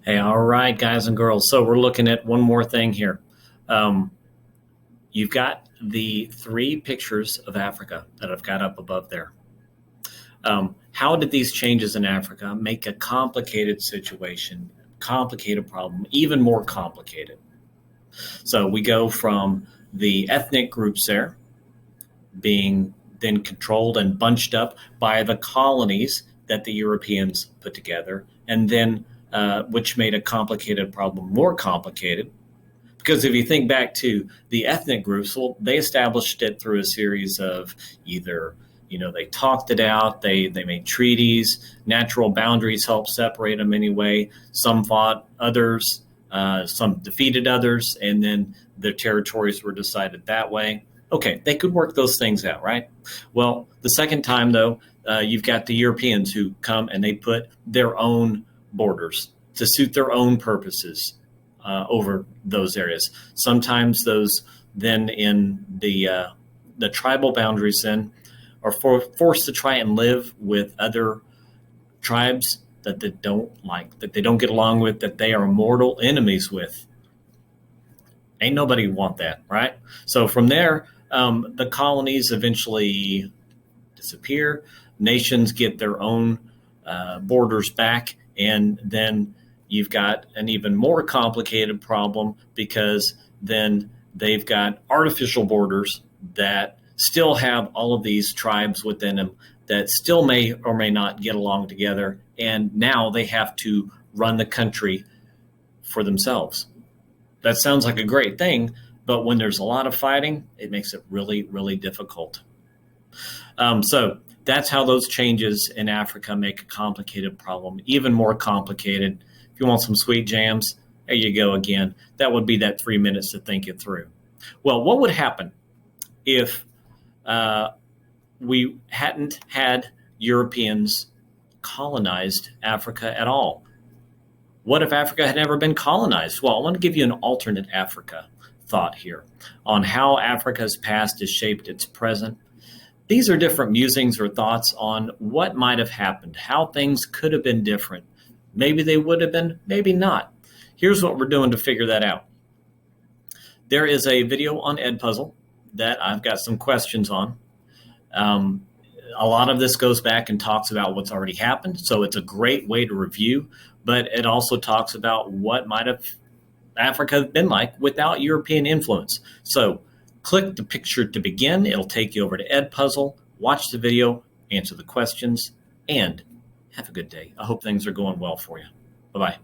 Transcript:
Hey, all right, guys and girls. So we're looking at one more thing here. Um, you've got the three pictures of Africa that I've got up above there. How did these changes in Africa make a complicated situation, complicated problem, even more complicated? So we go from the ethnic groups there being then controlled and bunched up by the colonies that the Europeans put together, and then which made a complicated problem more complicated. Because if you think back to the ethnic groups, well, they established it through a series of either, they talked it out, they made treaties, natural boundaries helped separate them anyway. Some fought others, some defeated others, and then their territories were decided that way. Okay, they could work those things out, right? Well, the second time, though, you've got the Europeans who come and they put their own borders to suit their own purposes over those areas. Sometimes those then in the tribal boundaries then are forced to try and live with other tribes that they don't like, that they don't get along with, that they are mortal enemies with. Ain't nobody want that, right? So from there, the colonies eventually disappear. Nations get their own borders back, and then you've got an even more complicated problem because then they've got artificial borders that still have all of these tribes within them that still may or may not get along together. And now they have to run the country for themselves. That sounds like a great thing, but when there's a lot of fighting, it makes it really, really difficult. So that's how those changes in Africa make a complicated problem even more complicated. If you want some sweet jams, there you go again. That would be that 3 minutes to think it through. Well, what would happen if we hadn't had Europeans colonized Africa at all? What if Africa had never been colonized? Well, I want to give you an alternate Africa thought here on how Africa's past has shaped its present. These are different musings or thoughts on what might have happened, how things could have been different. Maybe they would have been, maybe not. Here's what we're doing to figure that out. There is a video on Edpuzzle that I've got some questions on. A lot of this goes back and talks about what's already happened, so it's a great way to review, but it also talks about what might have Africa been like without European influence. So click the picture to begin. It'll take you over to Edpuzzle. Watch the video, answer the questions, and have a good day. I hope things are going well for you. Bye-bye.